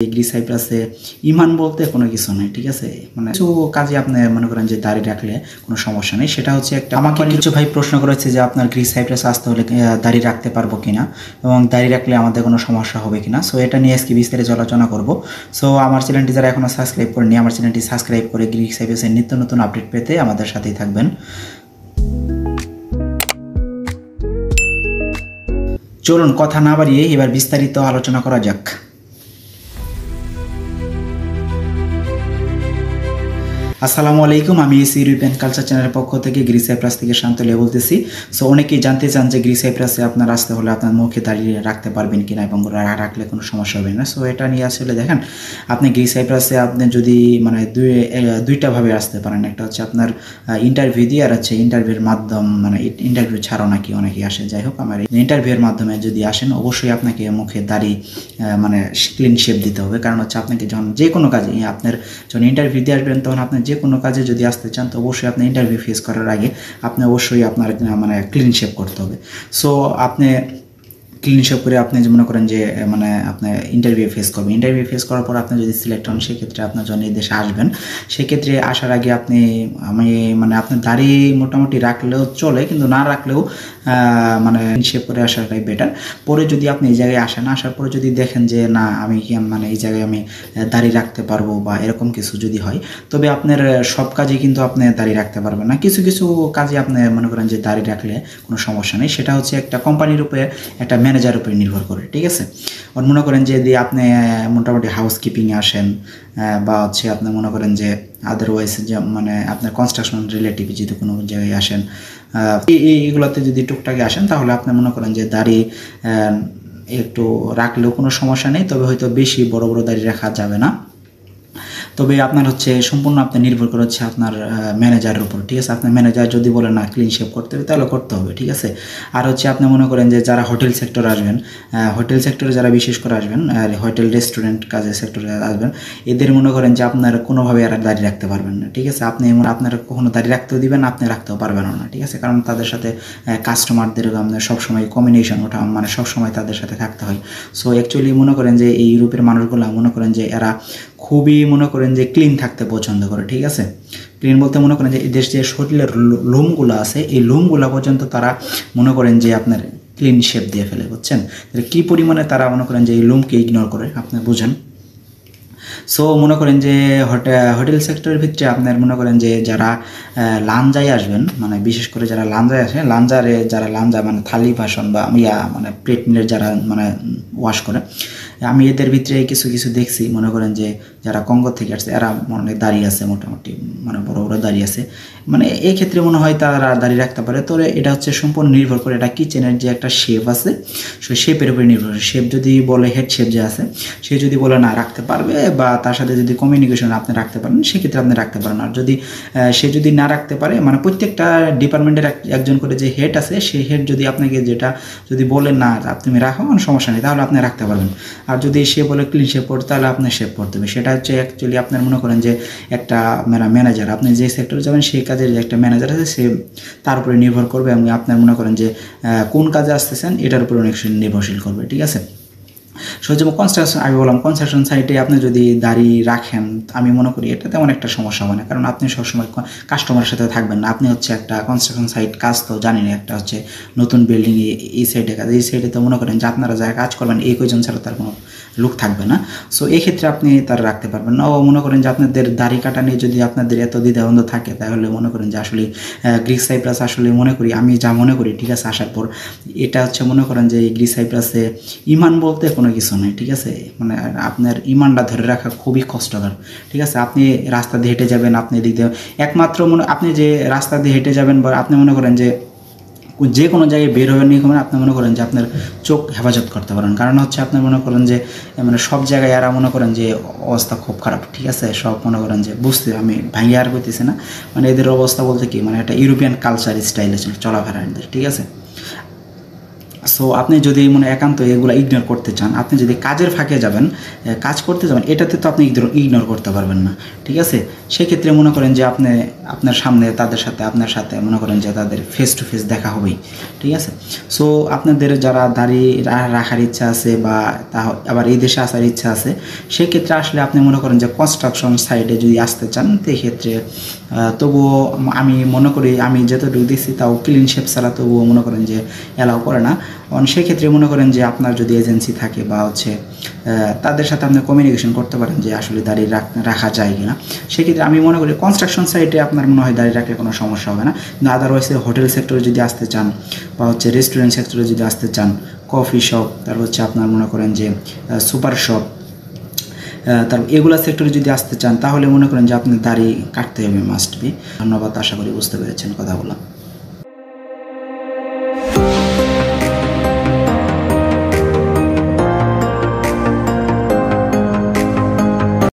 Greece সাইপ্রাসে ইমান বলতে কোনো কিছু নেই, ঠিক আছে। মানে কিছু কাজে আপনি মনে করেন যে দাড়ি রাখলে কোনো সমস্যা নেই। সেটা হচ্ছে একটা, আমাকে কিছু ভাই প্রশ্ন করেছে যে আপনার গ্রিস সাইপ্রাসে আসতে হলে দাড়ি রাখতে পারবো কিনা এবং দাড়ি রাখলে আমাদের কোনো সমস্যা হবে কিনা। সো এটা নিয়ে আজকে বিস্তারিত আলোচনা করব। সো আমার চ্যানেলটি যারা এখনো সাবস্ক্রাইব করেনি, আমার চ্যানেলটি সাবস্ক্রাইব করে গ্রিস সাইপ্রাসের নিত্য নতুন আপডেট পেতে আমাদের সাথেই থাকবেন। চলুন কথা না বাড়িয়ে এবার বিস্তারিত আলোচনা করা যাক। আসসালামু আলাইকুম, আমি ইউরোপিয়ান কালচার চ্যানেলের পক্ষ থেকে গ্রিস সাইপ্রাস থেকে শান্তলে বলতেছি। সো অনেকেই জানতে চান যে গ্রিস সাইপ্রাসে আপনার আসতে হলে আপনার মুখে দাঁড়িয়ে রাখতে পারবেন কিনা এবং রাখলে কোনো সমস্যা হবে না। সো এটা নিয়ে আসলে দেখেন, আপনি গ্রিস সাইপ্রাসে আপনি যদি মানে দুইটাভাবে আসতে পারেন। একটা হচ্ছে আপনার ইন্টারভিউ দিয়ে, আর হচ্ছে ইন্টারভিউর মাধ্যম মানে ইন্টারভিউ ছাড়াও নাকি অনেকেই আসে। যাই হোক, আমার ইন্টারভিউর মাধ্যমে যদি আসেন অবশ্যই আপনাকে মুখে দাড়ি মানে ক্লিন শেপ দিতে হবে। কারণ হচ্ছে আপনাকে যখন যে কোনো কাজে আপনার যখন ইন্টারভিউ দিয়ে আসবেন, তখন আপনার যে কোনো কাজে যদি আসতে চান তো অবশ্যই আপনি ইন্টারভিউ ফেস করার আগে আপনি অবশ্যই আপনার মানে ক্লিন শেপ করতে হবে। সো আপনি ক্লিন শেপ করে আপনি যে মনে করেন যে মানে আপনার ইন্টারভিউ ফেস করবেন। ইন্টারভিউ ফেস করার পর আপনি যদি সিলেক্ট হন, সেক্ষেত্রে আপনার যখন এই দেশে আসবেন, সেক্ষেত্রে আসার আগে আপনি মানে আপনার দাড়ি মোটামুটি রাখলেও চলে, কিন্তু না রাখলেও মানে শেপ করে আসাটাই বেটার। পরে যদি আপনি এই জায়গায় আসেন, আসার পরে যদি দেখেন যে না আমি মানে এই জায়গায় আমি দাড়ি রাখতে পারবো বা এরকম কিছু যদি হয়, তবে আপনার সব কাজে কিন্তু আপনি দাড়ি রাখতে পারবেন না। কিছু কিছু কাজে আপনি মনে করেন যে দাড়ি রাখলে কোনো সমস্যা নেই। সেটা হচ্ছে একটা কোম্পানির উপরে, একটা ম্যানেজার উপরে নির্ভর করে, ঠিক আছে। আর মনে করেন যে যদি আপনি মোটামুটি হাউসকিপিংয়ে আসেন বা হচ্ছে আপনি মনে করেন যে আদারওয়াইজ যে মানে আপনার কনস্ট্রাকশন রিলেটিভ যদি কোনো জায়গায় আসেন, এইগুলোতে যদি টুকটাকে আসেন, তাহলে আপনি মনে করেন যে দাড়ি একটু রাখলেও কোনো সমস্যা নেই। তবে হয়তো বেশি বড় বড় দাড়ি রাখা যাবে না। তবে আপনার হচ্ছে সম্পূর্ণ আপনার নির্ভর করে হচ্ছে আপনার ম্যানেজারের উপর, ঠিক আছে। আপনার ম্যানেজার যদি বলে না ক্লিন শেপ করতে হবে, তাহলে করতে হবে, ঠিক আছে। আর হচ্ছে আপনি মনে করেন যে যারা হোটেল সেক্টরে আসবেন, হোটেল সেক্টরে যারা বিশেষ করে আসবেন, আর হোটেল রেস্টুরেন্ট কাজের সেক্টরে আসবেন, এদের মনে করেন যে আপনার কোনোভাবে আর দাঁড়িয়ে রাখতে পারবেন না, ঠিক আছে। আপনি আপনার কখনো দাঁড়িয়ে রাখতেও দিবেন, আপনি রাখতেও পারবেন না, ঠিক আছে। কারণ তাদের সাথে কাস্টমারদের আপনার সবসময় কম্বিনেশন ওঠা মানে সবসময় তাদের সাথে থাকতে হয়। সো অ্যাকচুয়ালি মনে করেন যে এই ইউরোপের মানুষগুলো মনে করেন যে এরা খুবই মনে করেন যে ক্লিন থাকতে পছন্দ করে, ঠিক আছে। ক্লিন বলতে মনে করেন যে এই দেশ যে শরীরের লোমগুলো আছে, এই লোমগুলো পর্যন্ত তারা মনে করেন যে আপনার ক্লিন শেপ দিয়ে ফেলে, বুঝছেন। কী পরিমাণে তারা মনে করেন যে এই লোমকে ইগনোর করে আপনি বুঝেন। সো মনে করেন যে হোটেল সেক্টরের ভিতরে আপনার মনে করেন যে যারা লাঞ্জায় আসবেন, মানে বিশেষ করে যারা লাঞ্জায় আসে, যারা লাঞ্জা মানে থালি বাসন বা মানে প্লেট মিলের যারা মানে ওয়াশ করে, আমি এদের ভিতরে কিছু কিছু দেখছি। মনে করেন যে যারা কঙ্গো থেকে আসছে, এরা মানে দাঁড়িয়ে আছে, মোটামুটি মানে বড় বড় দাঁড়িয়ে আছে। মানে এই ক্ষেত্রে মনে হয় তারা দাঁড়িয়ে রাখতে পারে। তো এটা হচ্ছে সম্পূর্ণ নির্ভর করে এটা কিচেনের যে একটা শেপ আছে, সেই শেপের উপরে নির্ভর করে। শেপ যদি বলে হেড শেপ যে আছে, সে যদি বলে না রাখতে পারবে বা তার সাথে যদি কমিউনিকেশন আপনি রাখতে পারেন, সেক্ষেত্রে আপনি রাখতে পারেন। আর যদি সে যদি না রাখতে পারে, মানে প্রত্যেকটা ডিপার্টমেন্টের একজন করে যে হেড আছে, সেই হেড যদি আপনাকে যেটা যদি বলেন না তুমি রাখো, কোনো সমস্যা নেই, তাহলে আপনি রাখতে পারবেন। আর যদি সে বলে ক্লিন শেপ করতে, তাহলে আপনার শেপ করতে হবে। সেটা হচ্ছে অ্যাকচুয়ালি আপনার মনে করেন যে একটা ম্যানেজার, আপনি যে সেক্টরে যাবেন সেই কাজের যে একটা ম্যানেজার আছে, সে তার উপরে নির্ভর করবে এবং আপনার মনে করেন যে কোন কাজে আসতেছেন এটার উপরে অনেক নির্ভরশীল করবে, ঠিক আছে। সো যেমন কনস্ট্রাকশন, আমি বললাম কনস্ট্রাকশন সাইটে আপনি যদি দাড়ি রাখেন, আমি মনে করি এটা তেমন একটা সমস্যা হবে না। কারণ আপনি সবসময় কাস্টমারের সাথে থাকবেন না। আপনি হচ্ছে একটা কনস্ট্রাকশন সাইট কাজ তো জানেন, একটা হচ্ছে নতুন বিল্ডিং এই সাইডে কাজ, এই সাইডে তো মনে করেন যে আপনারা যারা কাজ করবেন এই কয়জন ছাড়া তার কোনো লুক থাকবে না। সো এই ক্ষেত্রে আপনি তারা রাখতে পারবেন না। ও মনে করেন যে আপনাদের দাড়ি কাটা নিয়ে যদি আপনাদের এত দ্বিধাদ্বন্দ্ব থাকে, তাহলে মনে করেন যে আসলে গ্রিস সাইপ্রাস আসলে মনে করি, আমি যা মনে করি, ঠিক আছে, আসার পর এটা হচ্ছে মনে করেন যে এই গ্রিস সাইপ্রাসে ইমান বলতে কোনো কিছু নেই, ঠিক আছে। মানে আপনার ইমানটা ধরে রাখা খুবই কষ্টকর, ঠিক আছে। আপনি রাস্তা দিয়ে হেঁটে যাবেন, আপনি এদিক দিয়ে একমাত্র আপনি যে রাস্তা দিয়ে হেঁটে যাবেন বা আপনি মনে করেন যে কোনো জায়গায় বের হবেন আপনি মনে করেন যে আপনার চোখ হেফাজত করতে পারেন। কারণ হচ্ছে আপনার মনে করেন যে মানে সব জায়গায় এরা মনে করেন যে অবস্থা খুব খারাপ, ঠিক আছে। সব মনে করেন যে বুঝতে আমি ভাঙি আর করতেছি না, মানে এদের অবস্থা বলতে কি মানে একটা ইউরোপিয়ান কালচার স্টাইলে চলাফেরা এদের, ঠিক আছে। সো আপনি যদি মনে একান্ত এগুলো ইগনোর করতে চান, আপনি যদি কাজের ফাঁকে যাবেন, কাজ করতে যাবেন, এটাতে তো আপনি ইগনোর করতে পারবেন না, ঠিক আছে। সেক্ষেত্রে মনে করেন যে আপনি আপনার সামনে তাদের সাথে আপনার সাথে মনে করেন যে তাদের ফেস টু ফেস দেখা হবেই, ঠিক আছে। সো আপনাদের যারা দাড়ি রাখার ইচ্ছা আছে বা আবার এই দেশে আসার ইচ্ছা আছে, সেক্ষেত্রে আসলে আপনি মনে করেন যে কনস্ট্রাকশন সাইডে যদি আসতে চান, সেক্ষেত্রে তবুও আমি মনে করি, আমি যতটুকু দিচ্ছি তাও ক্লিন শেপ ছাড়া তবুও মনে করেন যে অ্যালাউ করে না। সেক্ষেত্রে মনে করেন যে আপনার যদি এজেন্সি থাকে বা হচ্ছে তাদের সাথে আপনি কমিউনিকেশন করতে পারেন যে আসলে দাড়ি রাখা যায় কিনা। সেক্ষেত্রে আমি মনে করি কনস্ট্রাকশন সাইটে আপনার মনে হয় দাড়ি রাখলে কোনো সমস্যা হবে না। কিন্তু আদারওয়াইজ হোটেল সেক্টরে যদি আসতে চান বা হচ্ছে রেস্টুরেন্ট সেক্টরে যদি আসতে চান, কফি শপ, তারপর হচ্ছে আপনার মনে করেন যে সুপার শপ, তারপর এগুলা সেক্টরে যদি আসতে চান, তাহলে মনে করেন যে আপনার দাড়ি কাটতে হবে, মাস্ট বি। ধন্যবাদ, আশা করি বুঝতে পেরেছেন কথাগুলো।